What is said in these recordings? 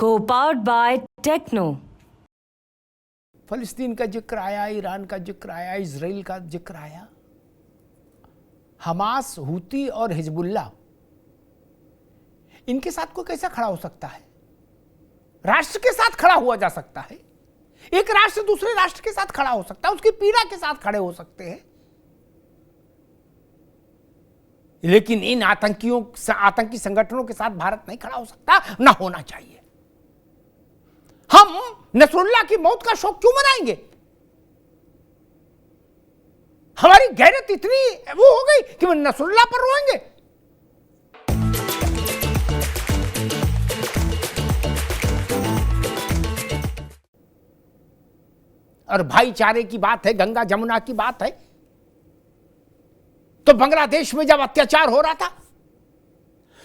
Co-powered by Techno. फलस्तीन का जिक्र आया, ईरान का जिक्र आया, इजराइल का जिक्र आया। हमास, हूती और हिजबुल्ला, इनके साथ कोई कैसा खड़ा हो सकता है? राष्ट्र के साथ खड़ा हुआ जा सकता है। एक राष्ट्र दूसरे राष्ट्र के साथ खड़ा हो सकता है, उसकी पीड़ा के साथ खड़े हो सकते हैं, लेकिन इन आतंकी संगठनों के साथ भारत नहीं खड़ा हो सकता, ना होना चाहिए। हम नसरुल्लाह की मौत का शोक क्यों मनाएंगे? हमारी गैरत इतनी वो हो गई कि हम नसरुल्लाह पर रोएंगे? और भाईचारे की बात है, गंगा जमुना की बात है, तो बांग्लादेश में जब अत्याचार हो रहा था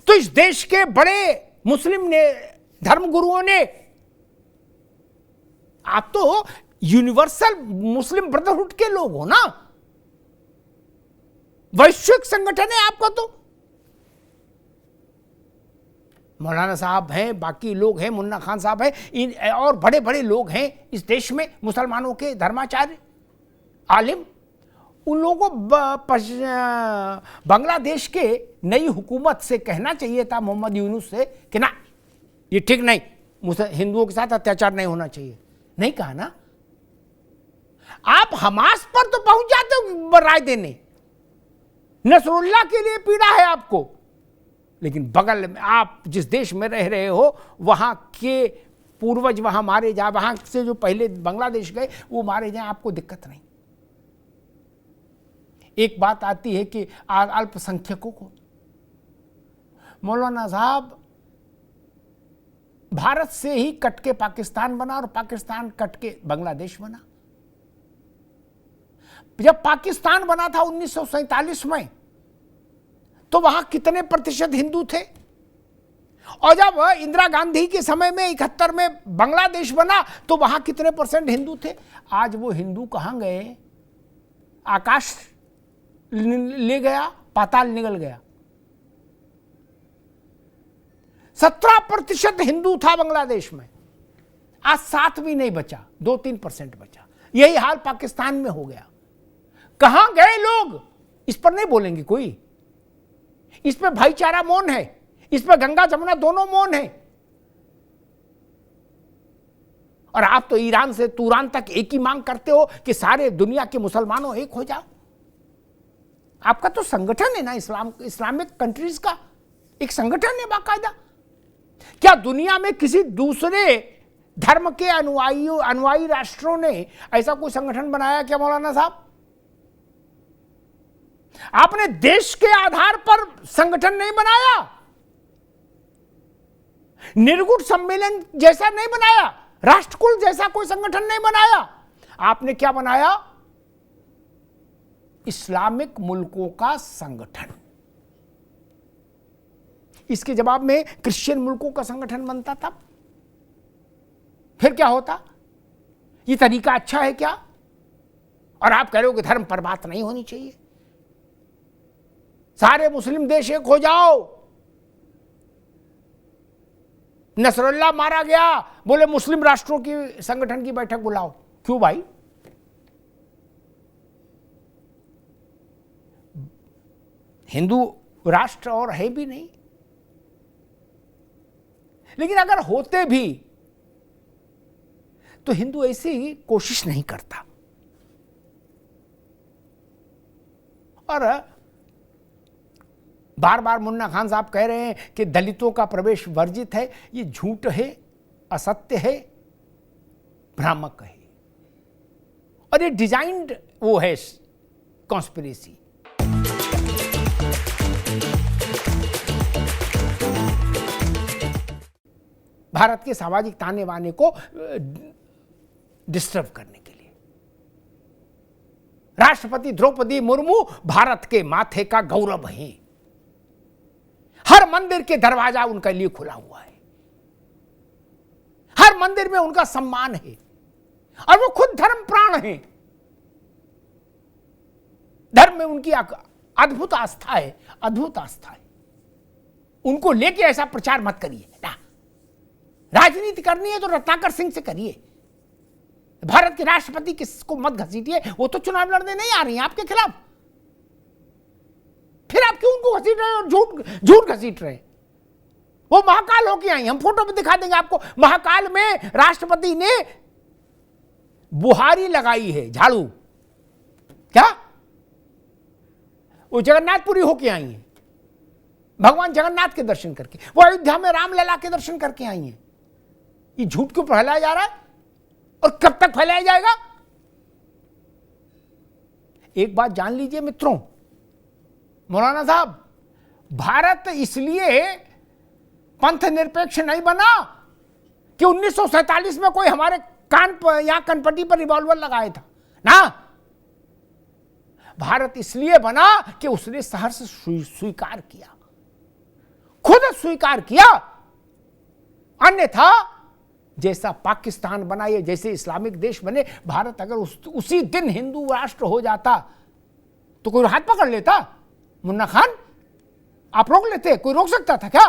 तो इस देश के बड़े मुस्लिम धर्मगुरुओं ने, आप तो यूनिवर्सल मुस्लिम ब्रदरहुड के लोग हो ना, वैश्विक संगठन है आपका, तो मौलाना साहब हैं, बाकी लोग हैं, मुन्ना खान साहब हैं, और बड़े बड़े लोग हैं इस देश में, मुसलमानों के धर्माचार्य, आलिम। उन लोगों को बांग्लादेश के नई हुकूमत से कहना चाहिए था, मोहम्मद यूनुस से, कि ना ये ठीक नहीं, हिंदुओं के साथ अत्याचार नहीं होना चाहिए। नहीं कहा ना। आप हमास पर तो पहुंच जाते हो राय देने, नसरुल्लाह के लिए पीड़ा है आपको, लेकिन बगल में आप जिस देश में रह रहे हो वहां के पूर्वज वहां मारे जाए, वहां से जो पहले बांग्लादेश गए वो मारे जाए, आपको दिक्कत नहीं। एक बात आती है कि अल्पसंख्यकों को, मौलाना साहब, भारत से ही कट के पाकिस्तान बना और पाकिस्तान कट के बांग्लादेश बना। जब पाकिस्तान बना था 1947 में, तो वहां कितने प्रतिशत हिंदू थे? और जब इंदिरा गांधी के समय में 71 में बांग्लादेश बना तो वहां कितने परसेंट हिंदू थे? आज वो हिंदू कहां गए? आकाश ले गया, पाताल निकल गया। 17% हिंदू था बांग्लादेश में, आज 7 भी नहीं बचा, 2-3% बचा। यही हाल पाकिस्तान में हो गया। कहां गए लोग? इस पर नहीं बोलेंगे कोई। इस पे भाईचारा मौन है, इस पे गंगा जमुना दोनों मौन है। और आप तो ईरान से तुरान तक एक ही मांग करते हो कि सारे दुनिया के मुसलमानों एक हो जाओ। आपका तो संगठन है ना, इस्लामिक कंट्रीज का एक संगठन है बाकायदा। क्या दुनिया में किसी दूसरे धर्म के अनुयायी राष्ट्रों ने ऐसा कोई संगठन बनाया क्या मौलाना साहब? आपने देश के आधार पर संगठन नहीं बनाया, निर्गुण सम्मेलन जैसा नहीं बनाया, राष्ट्रकुल जैसा कोई संगठन नहीं बनाया। आपने क्या बनाया? इस्लामिक मुल्कों का संगठन। इसके जवाब में क्रिश्चियन मुल्कों का संगठन बनता था। फिर क्या होता? ये तरीका अच्छा है क्या? और आप कह रहे हो कि धर्म पर बात नहीं होनी चाहिए, सारे मुस्लिम देश एक हो जाओ। नसरुल्लाह मारा गया, बोले मुस्लिम राष्ट्रों की संगठन की बैठक बुलाओ। क्यों भाई? हिंदू राष्ट्र और है भी नहीं। लेकिन अगर होते भी तो हिंदू ऐसी कोशिश नहीं करता। और बार बार मुन्ना खान साहब कह रहे हैं कि दलितों का प्रवेश वर्जित है। ये झूठ है, असत्य है, भ्रामक है, और ये डिजाइन्ड वो है कॉन्स्पिरेसी। भारत के सामाजिक ताने बाने को डिस्टर्ब करने के लिए। राष्ट्रपति द्रौपदी मुर्मू भारत के माथे का गौरव है। हर मंदिर के दरवाजा उनके लिए खुला हुआ है, हर मंदिर में उनका सम्मान है, और वो खुद धर्म प्राण है। धर्म में उनकी अद्भुत आस्था है, अद्भुत आस्था है। उनको लेके ऐसा प्रचार मत करिए ना। राजनीति करनी है तो रत्नाकर सिंह से करिए। भारत के राष्ट्रपति किसको मत घसीटिए, वो तो चुनाव लड़ने नहीं आ रही हैं आपके खिलाफ। फिर आप क्यों उनको घसीट रहे हैं और झूठ घसीट रहे हैं? वो महाकाल होके आई, हम फोटो में दिखा देंगे आपको। महाकाल में राष्ट्रपति ने बुहारी लगाई है, झाड़ू, क्या वो जगन्नाथपुरी होके आई हैं, भगवान जगन्नाथ के दर्शन करके। वो अयोध्या में रामलला के दर्शन करके आई हैं। ये झूठ क्यों फैलाया जा रहा है और कब तक फैलाया जाएगा? एक बात जान लीजिए मित्रों, मौलाना साहब, भारत इसलिए पंथ निरपेक्ष नहीं बना कि 1947 में कोई हमारे कान पर या कनपट्टी पर रिवॉल्वर लगाया था ना। भारत इसलिए बना कि उसने सहर्ष स्वीकार किया, खुद स्वीकार किया। अन्यथा जैसा पाकिस्तान बना, ये जैसे इस्लामिक देश बने, भारत अगर उसी दिन हिंदू राष्ट्र हो जाता तो कोई हाथ पकड़ लेता? मुन्ना खान, आप रोक लेते? कोई रोक सकता था क्या?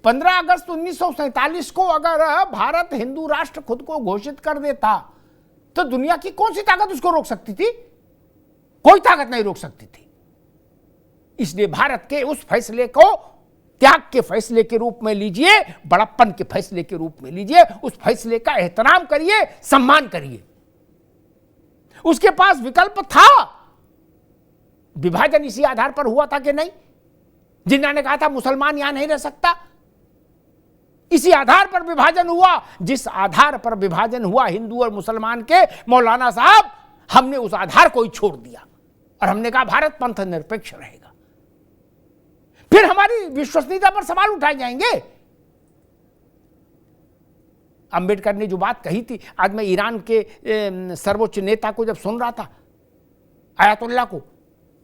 15 अगस्त 1947 को अगर भारत हिंदू राष्ट्र खुद को घोषित कर देता तो दुनिया की कौन सी ताकत उसको रोक सकती थी? कोई ताकत नहीं रोक सकती थी। इसलिए भारत के उस फैसले को त्याग के फैसले के रूप में लीजिए, बड़प्पन के फैसले के रूप में लीजिए। उस फैसले का एहतराम करिए, सम्मान करिए। उसके पास विकल्प था। विभाजन इसी आधार पर हुआ था कि नहीं? जिन्ना ने कहा था मुसलमान यहां नहीं रह सकता, इसी आधार पर विभाजन हुआ। जिस आधार पर विभाजन हुआ हिंदू और मुसलमान के, मौलाना साहब, हमने उस आधार को ही छोड़ दिया और हमने कहा भारत पंथ निरपेक्ष रहेगा। फिर हमारी विश्वसनीयता पर सवाल उठाए जाएंगे। अंबेडकर ने जो बात कही थी, आज मैं ईरान के सर्वोच्च नेता को जब सुन रहा था, आयतुल्लाह को,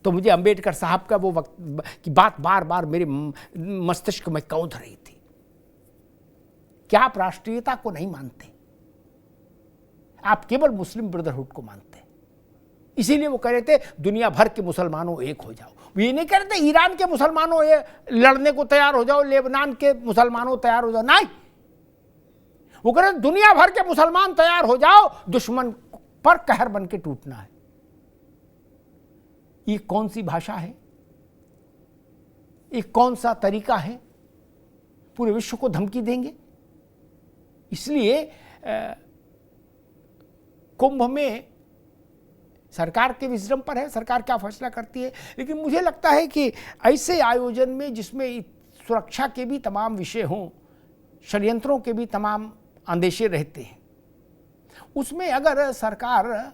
तो मुझे अंबेडकर साहब का वो वक्त की बात बार बार मेरे मस्तिष्क में कौंध रही थी। क्या आप राष्ट्रीयता को नहीं मानते? आप केवल मुस्लिम ब्रदरहुड को मानते हैं। इसीलिए वो कह रहे थे दुनिया भर के मुसलमानों एक हो जाओ। ये नहीं कह रहे थे ईरान के मुसलमानों ये लड़ने को तैयार हो जाओ, लेबनान के मुसलमानों तैयार हो जाओ, नहीं। वो कह रहे दुनिया भर के मुसलमान तैयार हो जाओ, दुश्मन पर कहर बन के टूटना है। ये कौन सी भाषा है? ये कौन सा तरीका है? पूरे विश्व को धमकी देंगे। इसलिए कुंभ में सरकार के विजडम पर है, सरकार क्या फैसला करती है। लेकिन मुझे लगता है कि ऐसे आयोजन में जिसमें सुरक्षा के भी तमाम विषय हों, षड्यंत्रों के भी तमाम अंदेशे रहते हैं, उसमें अगर सरकार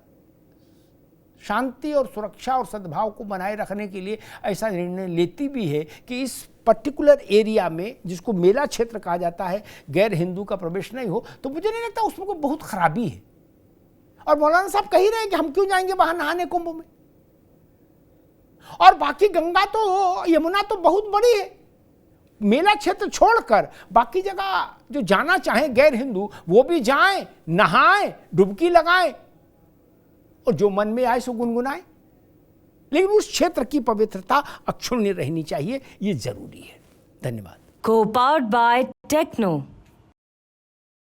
शांति और सुरक्षा और सद्भाव को बनाए रखने के लिए ऐसा निर्णय लेती भी है कि इस पर्टिकुलर एरिया में, जिसको मेला क्षेत्र कहा जाता है, गैर हिंदू का प्रवेश नहीं हो, तो मुझे नहीं लगता उसमें कोई बहुत खराबी है। और मौलाना साहब कह ही रहे हैं कि हम क्यों जाएंगे वहां नहाने कुंभ में। और बाकी गंगा तो, यमुना तो बहुत बड़ी है। मेला क्षेत्र छोड़कर बाकी जगह जो जाना चाहें गैर हिंदू, वो भी जाएं, नहाएं, डुबकी लगाएं और जो मन में आए सो गुनगुनाएं। लेकिन उस क्षेत्र की पवित्रता अक्षुण्य रहनी चाहिए, ये जरूरी है। धन्यवाद। Co-powered by Techno.